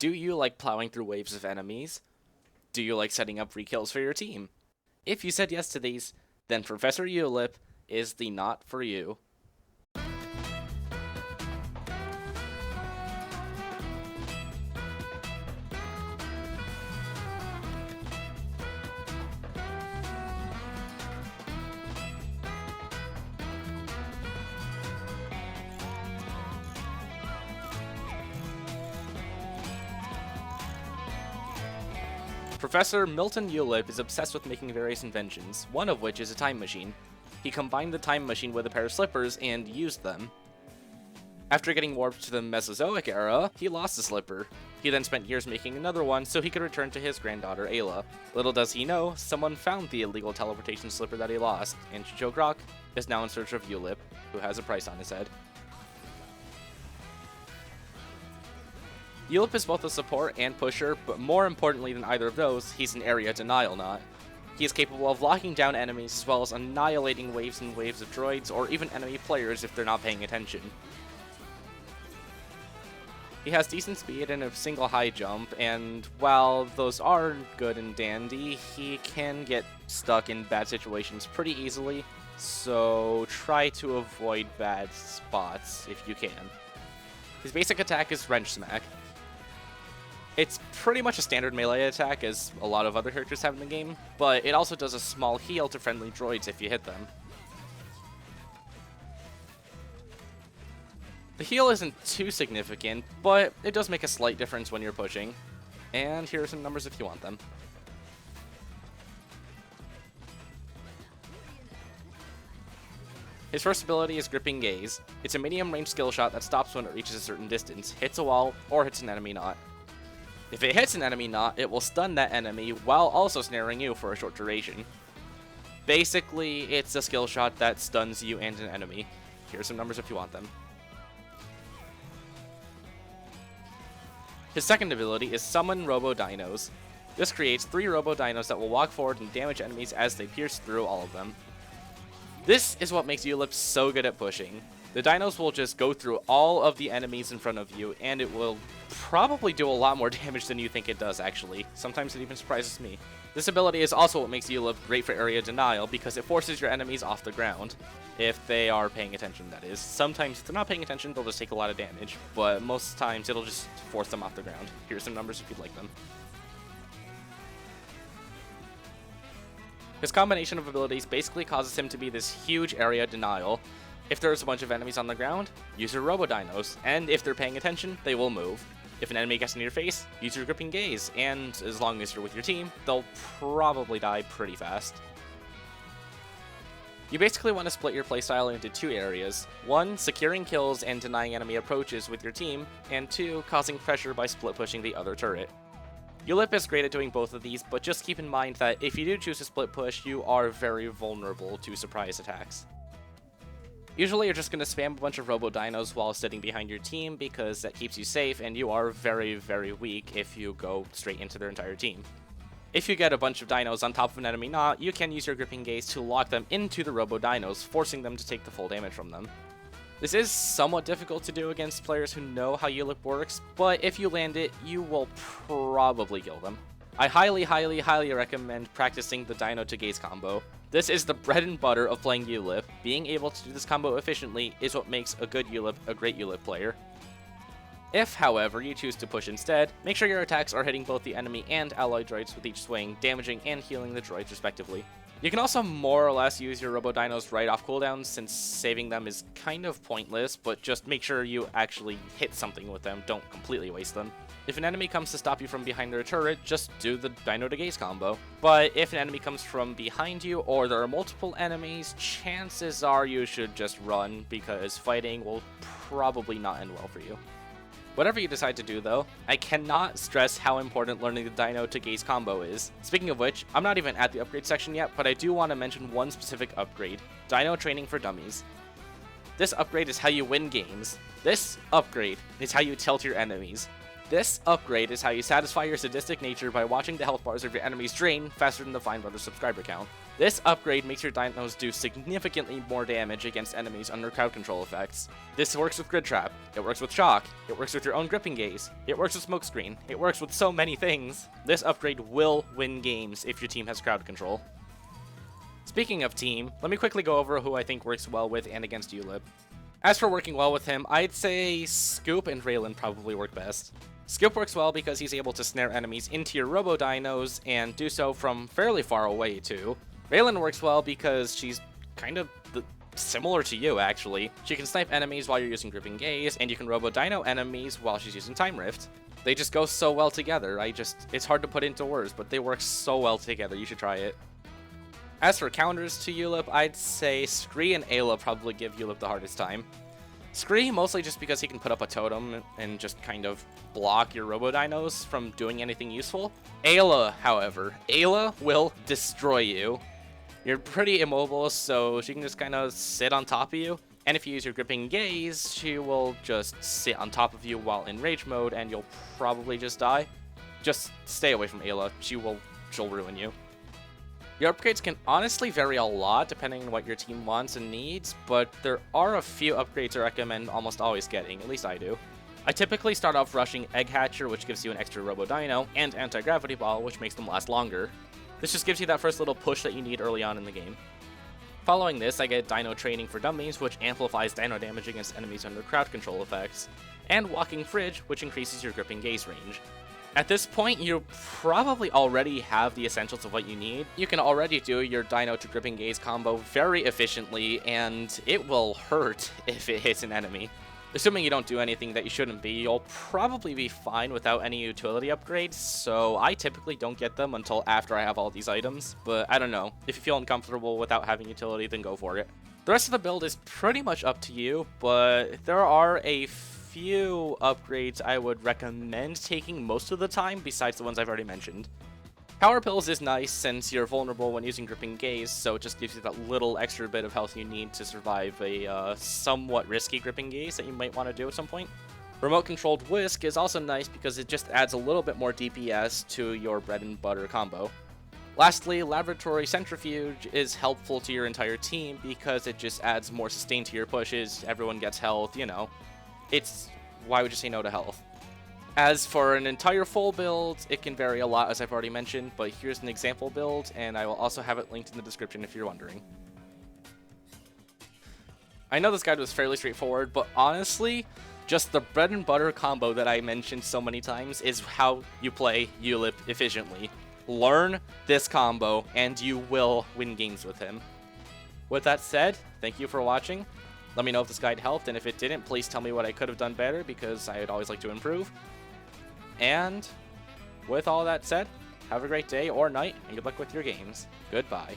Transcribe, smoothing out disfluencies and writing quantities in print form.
Do you like plowing through waves of enemies? Do you like setting up free kills for your team? If you said yes to these, then Professor Yoolip is the not for you. Professor Milton Yoolip is obsessed with making various inventions, one of which is a time machine. He combined the time machine with a pair of slippers and used them. After getting warped to the Mesozoic era, he lost the slipper. He then spent years making another one so he could return to his granddaughter Ayla. Little does he know, someone found the illegal teleportation slipper that he lost, and Chicho Grok is now in search of Yoolip, who has a price on his head. Yoolip is both a support and pusher, but more importantly than either of those, he's an area denial knot. He is capable of locking down enemies as well as annihilating waves and waves of droids or even enemy players if they're not paying attention. He has decent speed and a single high jump, and while those are good and dandy, he can get stuck in bad situations pretty easily, so try to avoid bad spots if you can. His basic attack is Wrench Smack. It's pretty much a standard melee attack, as a lot of other characters have in the game, but it also does a small heal to friendly droids if you hit them. The heal isn't too significant, but it does make a slight difference when you're pushing. And here are some numbers if you want them. His first ability is Gripping Gaze. It's a medium-range skill shot that stops when it reaches a certain distance, hits a wall, or hits an enemy knot. If it hits an enemy knot, it will stun that enemy while also snaring you for a short duration. Basically, it's a skill shot that stuns you and an enemy. Here's some numbers if you want them. His second ability is Summon Robo Dinos. This creates 3 Robo Dinos that will walk forward and damage enemies as they pierce through all of them. This is what makes Yoolip so good at pushing. The Dinos will just go through all of the enemies in front of you, and it will probably do a lot more damage than you think it does, actually. Sometimes it even surprises me. This ability is also what makes Yoolip great for area denial, because it forces your enemies off the ground. If they are paying attention, that is. Sometimes if they're not paying attention, they'll just take a lot of damage, but most times it'll just force them off the ground. Here's some numbers if you'd like them. His combination of abilities basically causes him to be this huge area denial. If there's a bunch of enemies on the ground, use your Robo-Dinos, and if they're paying attention, they will move. If an enemy gets in your face, use your Gripping Gaze, and as long as you're with your team, they'll probably die pretty fast. You basically want to split your playstyle into 2 areas. 1, securing kills and denying enemy approaches with your team, and 2, causing pressure by split pushing the other turret. Yoolip is great at doing both of these, but just keep in mind that if you do choose to split push, you are very vulnerable to surprise attacks. Usually you're just going to spam a bunch of Robo Dinos while sitting behind your team because that keeps you safe, and you are very, very weak if you go straight into their entire team. If you get a bunch of Dinos on top of an enemy knot, you can use your Gripping Gaze to lock them into the Robo Dinos, forcing them to take the full damage from them. This is somewhat difficult to do against players who know how Yoolip works, but if you land it, you will probably kill them. I highly, highly, highly recommend practicing the Dino to Gaze combo. This is the bread and butter of playing Yoolip. Being able to do this combo efficiently is what makes a good Yoolip a great Yoolip player. If, however, you choose to push instead, make sure your attacks are hitting both the enemy and ally droids with each swing, damaging and healing the droids respectively. You can also more or less use your Robo Dinos right off cooldowns, since saving them is kind of pointless, but just make sure you actually hit something with them, don't completely waste them. If an enemy comes to stop you from behind their turret, just do the Dino to Gaze combo. But if an enemy comes from behind you, or there are multiple enemies, chances are you should just run, because fighting will probably not end well for you. Whatever you decide to do though, I cannot stress how important learning the Dino to Gaze combo is. Speaking of which, I'm not even at the upgrade section yet, but I do want to mention one specific upgrade, Dino Training for Dummies. This upgrade is how you win games. This upgrade is how you tilt your enemies. This upgrade is how you satisfy your sadistic nature by watching the health bars of your enemies drain faster than the Fine Brothers subscriber count. This upgrade makes your Dinos do significantly more damage against enemies under crowd control effects. This works with Grid Trap, it works with Shock, it works with your own Gripping Gaze, it works with Smokescreen, it works with so many things. This upgrade will win games if your team has crowd control. Speaking of team, let me quickly go over who I think works well with and against Yoolip. As for working well with him, I'd say Scoop and Raylan probably work best. Scoop works well because he's able to snare enemies into your Robo Dinos and do so from fairly far away too. Raylan works well because she's kind of similar to you, actually. She can snipe enemies while you're using Gripping Gaze, and you can Robo Dino enemies while she's using Time Rift. They just go so well together. It's hard to put into words, but they work so well together. You should try it. As for counters to Yoolip, I'd say Scree and Ayla probably give Yoolip the hardest time. Scree, mostly just because he can put up a totem and just kind of block your Robo-Dinos from doing anything useful. Ayla, however, Ayla will destroy you. You're pretty immobile, so she can just kind of sit on top of you. And if you use your Gripping Gaze, she will just sit on top of you while in Rage mode, and you'll probably just die. Just stay away from Ayla. She'll ruin you. Your upgrades can honestly vary a lot depending on what your team wants and needs, but there are a few upgrades I recommend almost always getting, at least I do. I typically start off rushing Egg Hatcher, which gives you an extra Robo Dino, and Anti-Gravity Ball, which makes them last longer. This just gives you that first little push that you need early on in the game. Following this, I get Dino Training for Dummies, which amplifies Dino damage against enemies under crowd control effects, and Walking Fridge, which increases your Gripping Gaze range. At this point, you probably already have the essentials of what you need. You can already do your Dino to Gripping Gaze combo very efficiently, and it will hurt if it hits an enemy. Assuming you don't do anything that you shouldn't be, you'll probably be fine without any utility upgrades, so I typically don't get them until after I have all these items, but I don't know. If you feel uncomfortable without having utility, then go for it. The rest of the build is pretty much up to you, but there are a few upgrades I would recommend taking most of the time besides the ones I've already mentioned. Power Pills is nice since you're vulnerable when using Gripping Gaze, so it just gives you that little extra bit of health you need to survive a somewhat risky Gripping Gaze that you might want to do at some point. Remote Controlled Whisk is also nice because it just adds a little bit more DPS to your bread and butter combo. Lastly, Laboratory Centrifuge is helpful to your entire team because it just adds more sustain to your pushes, everyone gets health, you know. Why would you say no to health? As for an entire full build, it can vary a lot as I've already mentioned, but here's an example build, and I will also have it linked in the description if you're wondering. I know this guide was fairly straightforward, but honestly, just the bread and butter combo that I mentioned so many times is how you play Yoolip efficiently. Learn this combo, and you will win games with him. With that said, thank you for watching. Let me know if this guide helped, and if it didn't, please tell me what I could have done better, because I'd always like to improve. And with all that said, have a great day or night, and good luck with your games. Goodbye.